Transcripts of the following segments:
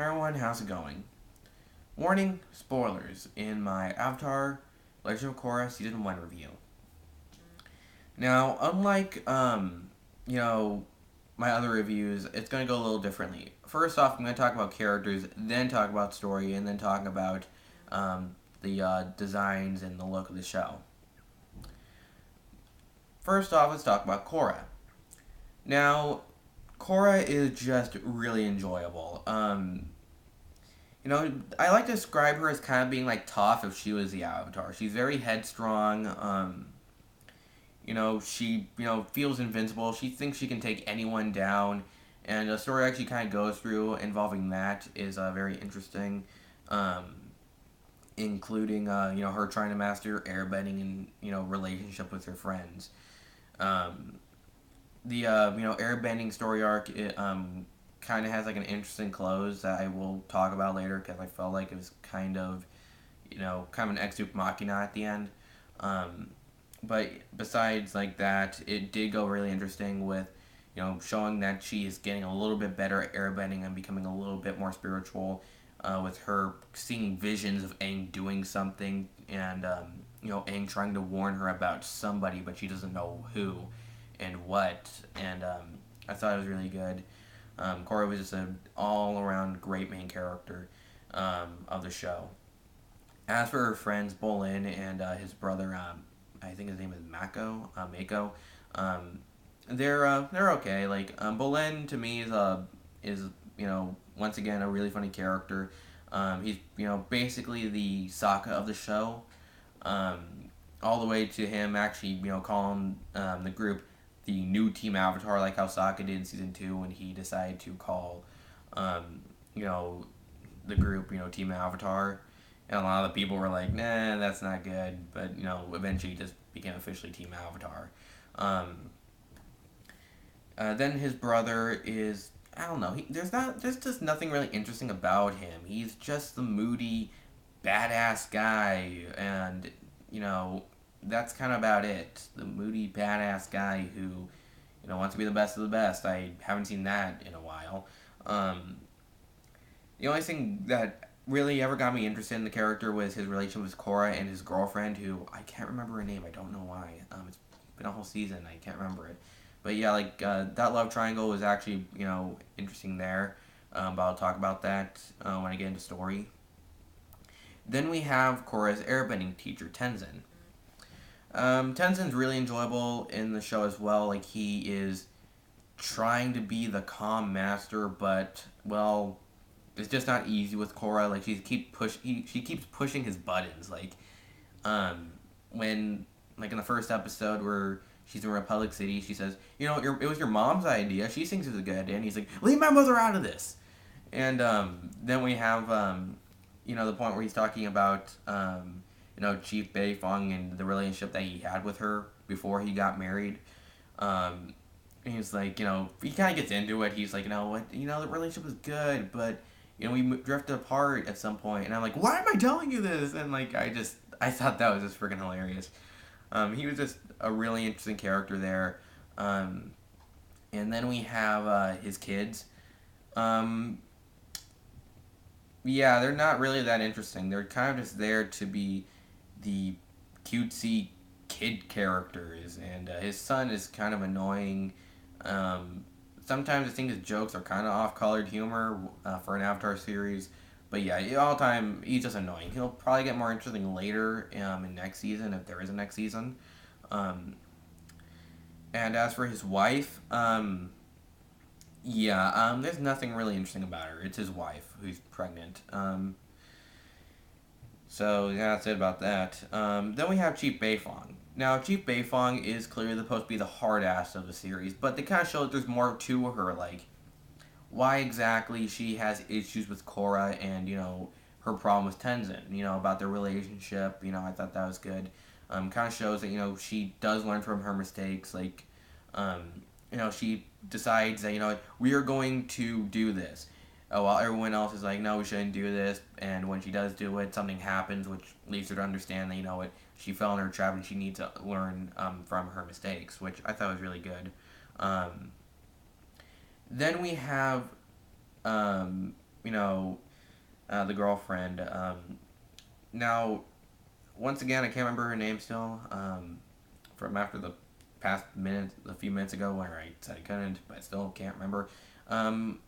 Hi everyone, how's it going? Warning, spoilers in my Avatar Legend of Korra Season 1 review. Now, unlike, my other reviews, it's going to go a little differently. First off, I'm going to talk about characters, then talk about story, and then talk about the designs and the look of the show. First off, let's talk about Korra. Now, Korra is just really enjoyable. I like to describe her as kind of being like Toph if she was the Avatar. She's very headstrong. She feels invincible. She thinks she can take anyone down, and the story actually kind of goes through involving that is very interesting, including her trying to master airbending and relationship with her friends. Um, the airbending story arc kind of has like an interesting close that I will talk about later because I felt like it was kind of an ex machina at the end. Um, but besides like that, it did go really interesting with showing that she is getting a little bit better at airbending and becoming a little bit more spiritual. With her seeing visions of Aang doing something, and Aang trying to warn her about somebody, but she doesn't know who and what. And I thought it was really good. Korra was just an all around great main character of the show. As for her friends, Bolin and his brother, I think his name is Mako. Um, they're okay. Like Bolin to me is once again a really funny character. He's basically the Sokka of the show. Um, all the way to him actually calling the group the new Team Avatar, like how Sokka did in season 2 when he decided to call um, you know the group Team Avatar. And a lot of the people were like, nah, that's not good. But, eventually just became officially Team Avatar. Um, then his brother is, I don't know, there's just nothing really interesting about him. He's just the moody, badass guy. And, that's kind of about it. The moody, badass guy who, wants to be the best of the best. I haven't seen that in a while. Um, the only thing that really ever got me interested in the character was his relation with Korra and his girlfriend, who I can't remember her name. I don't know why. It's been a whole season. I can't remember it. But yeah, like that love triangle was actually interesting there. But I'll talk about that when I get into story. Then we have Korra's airbending teacher, Tenzin. Tenzin's really enjoyable in the show as well. Like he is trying to be the calm master, but well, it's just not easy with Korra. Like she keeps pushing his buttons. Like um, when like in the first episode where she's in Republic City, she says, it was your mom's idea. She thinks it was a good idea, and he's like, leave my mother out of this. And then we have the point where he's talking about Chief Beifong and the relationship that he had with her before he got married. Um, and he's like, he kind of gets into it. He's like, the relationship was good, but we drifted apart at some point. And I'm like, why am I telling you this? And like, I thought that was just freaking hilarious. He was just a really interesting character there. Um, and then we have his kids. Um, yeah, they're not really that interesting. They're kind of just there to be the cutesy kid characters, and his son is kind of annoying. Um, Sometimes I think his jokes are kind of off-colored humor for an Avatar series, but yeah, all the time he's just annoying. He'll probably get more interesting later in next season if there is a next season. Um, and as for his wife, there's nothing really interesting about her. It's his wife who's pregnant. So yeah, that's it about that. Then we have Chief Beifong. Now, Chief Beifong is clearly supposed to be the hard ass of the series, but they kind of show that there's more to her, like why exactly she has issues with Korra and her problem with Tenzin. About their relationship. I thought that was good. Kind of shows that she does learn from her mistakes. Like, she decides that we are going to do this while everyone else is like, no, we shouldn't do this. And when she does do it, something happens, which leads her to understand that what she fell in her trap and she needs to learn from her mistakes, which I thought was really good. Then we have you know, the girlfriend. Now, once again, I can't remember her name still. From after the past minute, a few minutes ago, where I said I couldn't, but I still can't remember. Um,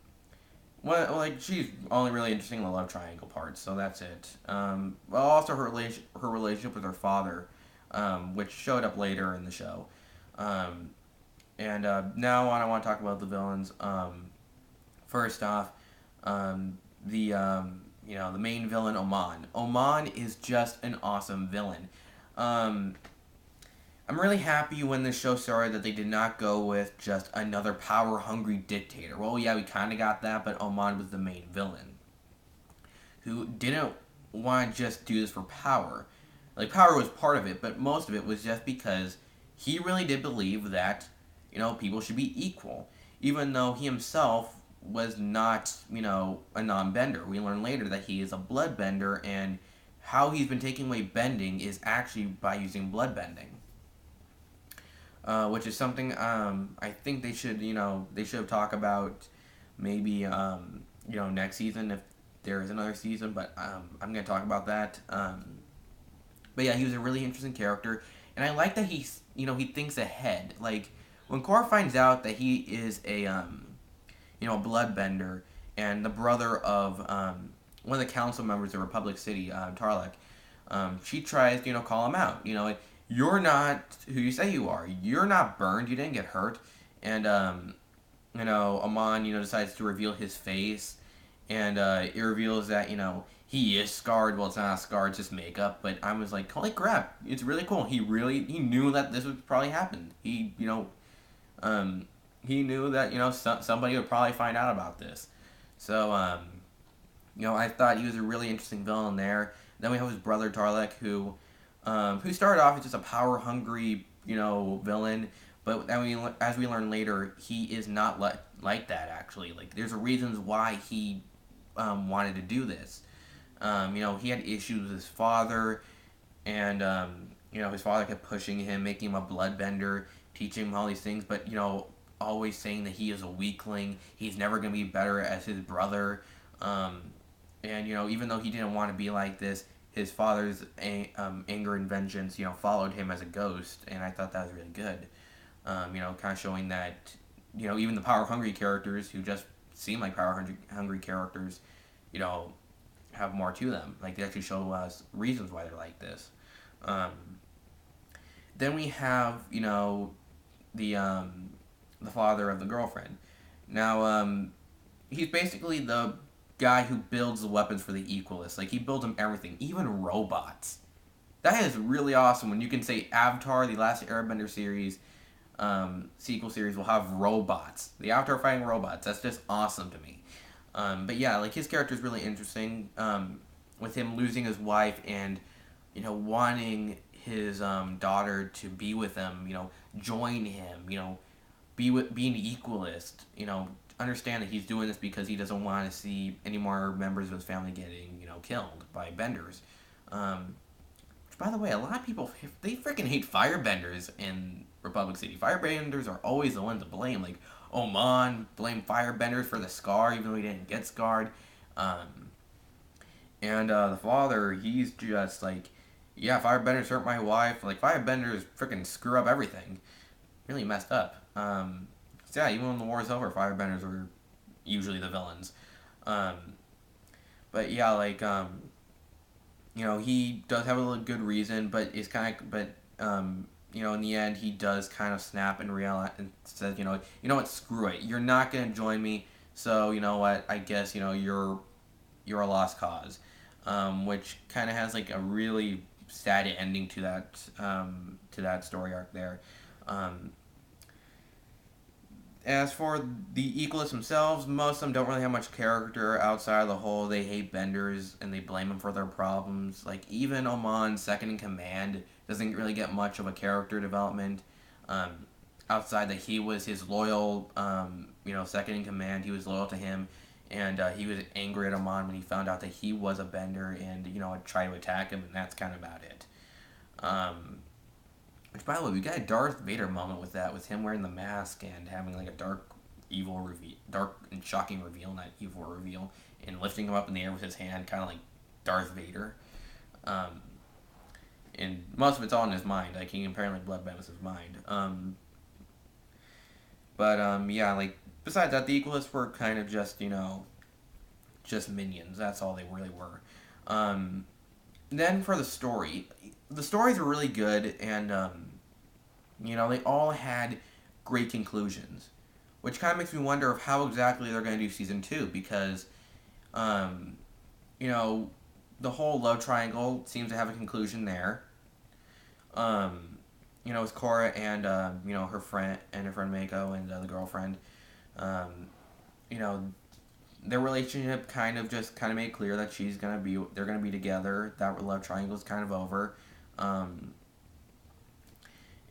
well, like she's only really interesting in the love triangle part, so that's it. Well, also her relationship with her father, which showed up later in the show. Um, and now on, I want to talk about the villains. First off, the main villain Oman. Oman is just an awesome villain. Um, I'm really happy when the show started that they did not go with just another power hungry dictator. Well, yeah, we kind of got that, but Oman was the main villain who didn't want to just do this for power. Like, power was part of it, but most of it was just because he really did believe that, people should be equal. Even though he himself was not, a non bender. We learn later that he is a blood bender, and how he's been taking away bending is actually by using blood bending. Which is something I think they should have talked about maybe next season if there is another season. But I'm gonna talk about that. But yeah, he was a really interesting character, and I like that he thinks ahead. Like when Korra finds out that he is a bloodbender and the brother of one of the council members of Republic City, Tarlek, she tries to call him out. You're not who you say you are. You're not burned. You didn't get hurt. And Amon decides to reveal his face, and it reveals that he is scarred. Well, it's not a scar, it's just makeup. But I was like, holy crap, it's really cool. He knew that this would probably happen. He knew that somebody would probably find out about this. So I thought he was a really interesting villain there. Then we have his brother Tarlek, who started off as just a power hungry villain, but then as we learn later, he is not like that actually. Like there's a reasons why he wanted to do this. He had issues with his father, and his father kept pushing him, making him a bloodbender, teaching him all these things, but always saying that he is a weakling. He's never gonna be better as his brother. And even though he didn't want to be like this, his father's anger and vengeance, followed him as a ghost, and I thought that was really good. Kind of showing that, even the power hungry characters who just seem like power hungry characters, have more to them. Like they actually show us reasons why they're like this. Then we have, the father of the girlfriend. Now, he's basically the guy who builds the weapons for the Equalists. Like he builds them everything, even robots. That is really awesome when you can say Avatar, the last Airbender series, sequel series will have robots. The Avatar fighting robots. That's just awesome to me. But yeah, like his character is really interesting. With him losing his wife and wanting his daughter to be with him, join him, be an equalist, understand that he's doing this because he doesn't want to see any more members of his family getting, killed by benders. Which, by the way, a lot of people, they freaking hate firebenders in Republic City. Firebenders are always the ones to blame. Like, Oman blamed firebenders for the scar, even though he didn't get scarred. And the father, he's just like, yeah, firebenders hurt my wife. Like, firebenders freaking screw up everything. Really messed up. So yeah, even when the war is over, firebenders are usually the villains. But yeah, like he does have a good reason, but it's kind of, in the end, he does kind of snap and realize and says, what, screw it, you're not gonna join me, so you know what, I guess you're a lost cause, which kind of has like a really sad ending to that story arc there. As for the Equalists themselves, most of them don't really have much character outside of the whole they hate benders and they blame them for their problems. Like, even Oman's second in command doesn't really get much of a character development. Outside that he was his loyal, second in command, he was loyal to him, and he was angry at Oman when he found out that he was a bender and, tried to attack him, and that's kind of about it. Which, by the way, we got a Darth Vader moment with that, with him wearing the mask and having like a dark evil reveal, dark and shocking reveal, not evil reveal, and lifting him up in the air with his hand, kind of like Darth Vader. Um, and most of it's all in his mind. Like, he apparently bloodbend was his mind. Yeah, like, besides that, the Equalists were kind of just, just minions. That's all they really were. Um, then for the stories are really good, and, they all had great conclusions. Which kind of makes me wonder of how exactly they're going to do season 2, because, um, you know, the whole love triangle seems to have a conclusion there. With Korra and her friend Mako and the girlfriend. Um, you know, their relationship kind of made clear that they're gonna be together. That love triangle is kind of over. Um,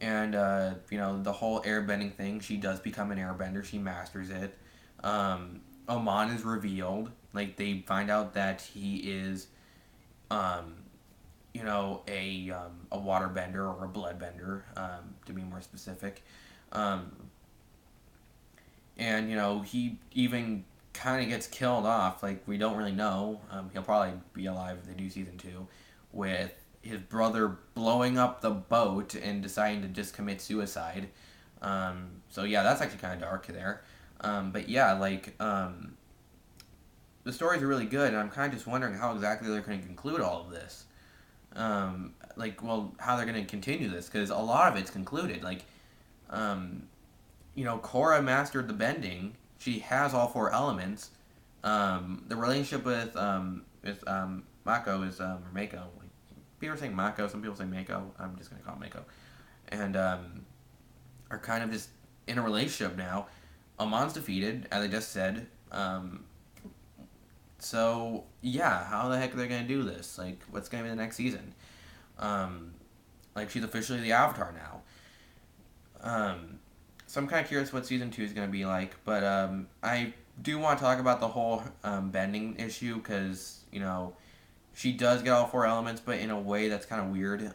the whole airbending thing. She does become an airbender. She masters it. Oman is revealed. Like, they find out that he is, um, a waterbender or a bloodbender, to be more specific. Um, he even kind of gets killed off. Like, we don't really know. He'll probably be alive if they do season 2, with his brother blowing up the boat and deciding to just commit suicide. So yeah, that's actually kind of dark there. But yeah, like, the stories are really good, and I'm kind of just wondering how exactly they're going to conclude all of this. How they're going to continue this, because a lot of it's concluded. Like, Korra mastered the bending. She has all 4 elements. The relationship with Mako is, or Mako. Like, people are saying Mako, some people say Mako. I'm just going to call it Mako. And, are kind of just in a relationship now. Amon's defeated, as I just said. So, yeah, how the heck are they going to do this? Like, what's going to be the next season? She's officially the Avatar now. So I'm kind of curious what season 2 is going to be like. But I do want to talk about the whole bending issue, because, she does get all 4 elements, but in a way that's kind of weird.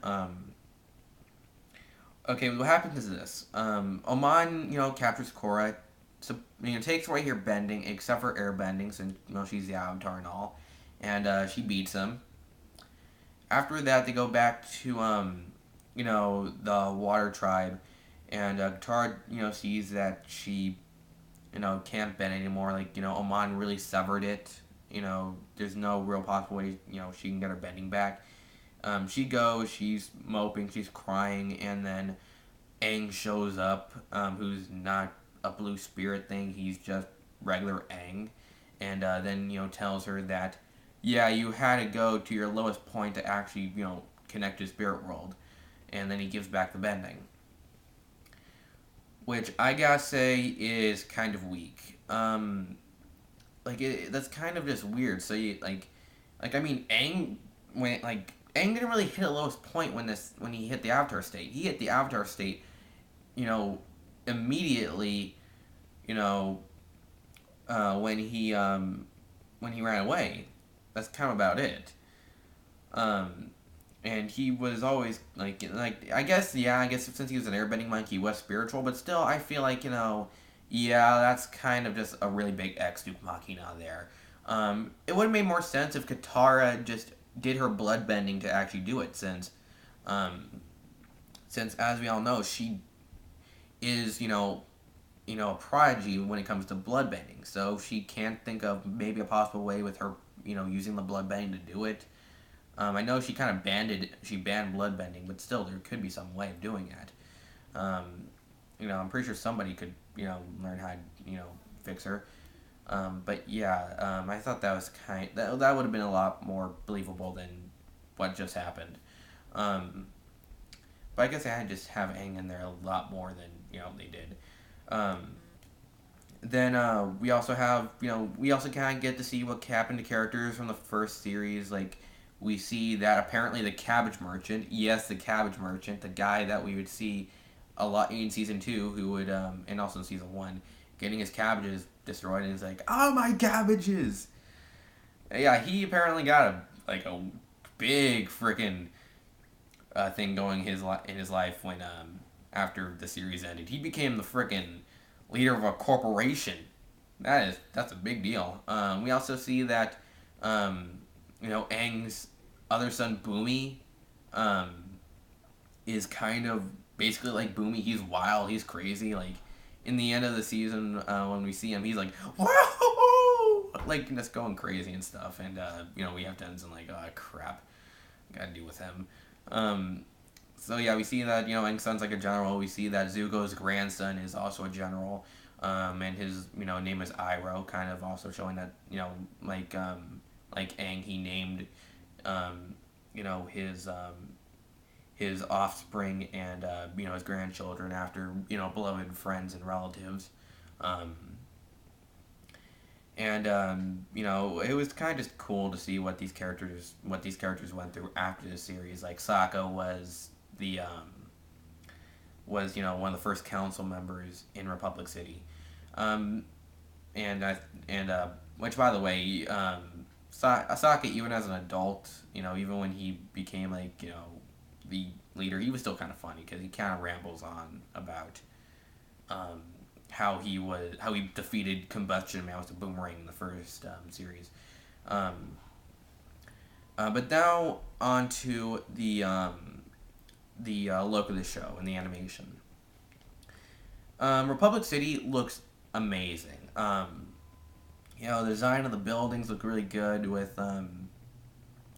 Okay, what happens is this. Oman, captures Korra. So, takes away her bending, except for air bending, since, she's the Avatar and all. And she beats him. After that, they go back to, the Water Tribe. And Katara, sees that she, can't bend anymore. Like, Oman really severed it. There's no real possible way, she can get her bending back. She goes, she's moping, she's crying, and then Aang shows up, who's not a blue spirit thing, he's just regular Aang. And then, tells her that, yeah, you had to go to your lowest point to actually, connect to the spirit world. And then he gives back the bending. Which I gotta say is kind of weak. That's kind of just weird. So Aang Aang didn't really hit a lowest point when he hit the Avatar state. He hit the Avatar state, you know, immediately, you know, when he ran away. That's kind of about it. And he was always I guess since he was an airbending monk, he was spiritual, but still I feel like, yeah, that's kind of just a really big Ex Duke Machina there. It would have made more sense if Katara just did her blood bending to actually do it, since as we all know, she is, a prodigy when it comes to blood bending. So she can't think of maybe a possible way with her, using the blood bending to do it. I know she kind of banned blood bending, but still there could be some way of doing that. I'm pretty sure somebody could, learn how to, fix her. But yeah, I thought that was that would have been a lot more believable than what just happened. But I guess I had to just have Aang in there a lot more than, they did. Then we also have, we also kind of get to see what happened to characters from the first series. Like, we see that apparently the Cabbage Merchant, yes, the Cabbage Merchant, the guy that we would see a lot in season 2, who would, and also in season 1, getting his cabbages destroyed, and he's like, "Oh, my cabbages!" Yeah, he apparently got a big freaking thing going in his life when after the series ended. He became the freaking leader of a corporation. That's a big deal. We also see that Aang's other son Boomy um, is kind of basically like Boomy. He's wild. He's crazy. Like in the end of the season, when we see him, he's like whoa, like just going crazy and stuff. And we have Tenzin like, oh crap, gotta deal with him. Um, so yeah, we see that Aang's son's like a general. We see that Zuko's grandson is also a general. And his name is Iroh, kind of also showing that like Aang, he named um, you know his um, his offspring and his grandchildren after beloved friends and relatives. Um, and it was kind of just cool to see what these characters went through after the series. Like Sokka was one of the first council members in Republic City. Um, and I and which by the way, Asaka, even as an adult, even when he became like the leader, he was still kind of funny because he kind of rambles on about um, how he defeated Combustion Man with a boomerang in the first series. Um, but now on to the look of the show and the animation. Republic City looks amazing. The design of the buildings look really good with, kind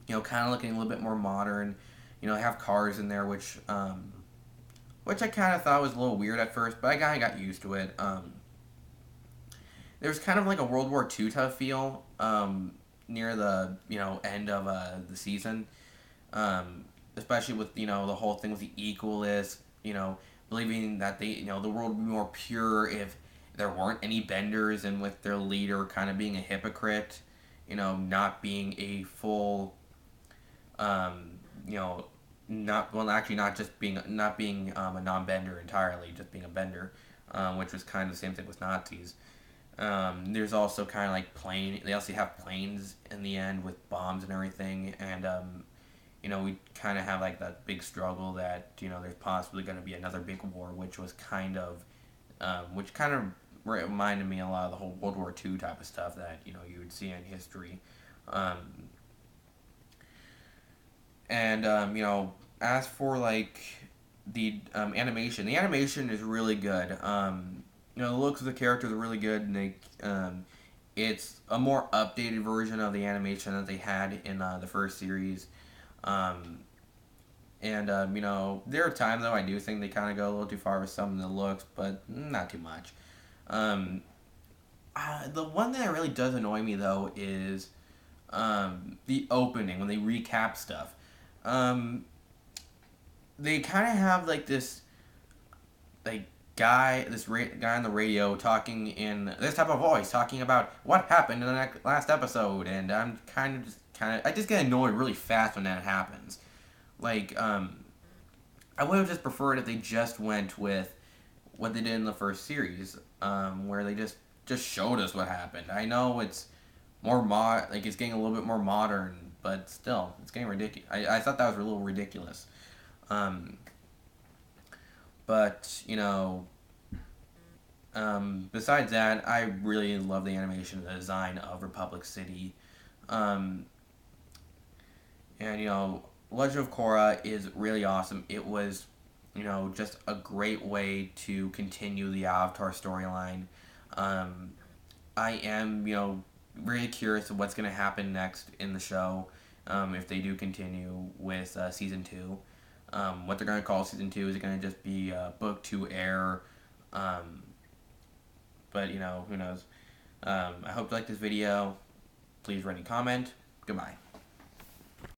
of looking a little bit more modern. They have cars in there, which I kind of thought was a little weird at first, but I kind of got used to it. There's kind of like a World War II type feel near the end of the season, especially with the whole thing with the equalists. Believing that the world would be more pure if there weren't any benders, and with their leader kind of being a hypocrite, not being a full, you know, not being a non-bender entirely, just being a bender, which was kind of the same thing with Nazis. There's also kind of like plane. They also have planes in the end with bombs and everything, and we kind of have like that big struggle that there's possibly going to be another big war, which kind of reminded me a lot of the whole World War II type of stuff that you would see in history. Um, and as for like the animation is really good. The looks of the characters are really good, and it's a more updated version of the animation that they had in the first series. Um, there are times though I do think they kind of go a little too far with some of the looks, but not too much. Um, the one that really does annoy me though is the opening when they recap stuff. Um, they kind of have like this like guy on the radio talking in this type of voice, talking about what happened in the last episode, and I'm I just get annoyed really fast when that happens. Like, I would have just preferred if they just went with what they did in the first series, where they just showed us what happened. I know it's it's getting a little bit more modern, but still, it's getting ridiculous. I thought that was a little ridiculous. Um, but besides that, I really love the animation and the design of Republic City. Um, and Legend of Korra is really awesome. It was just a great way to continue the Avatar storyline. Um, I am really curious of what's going to happen next in the show, if they do continue with season 2. What they're going to call season 2, is it going to just be book 2 air? Um, but who knows. I hope you like this video. Please write a comment. Goodbye.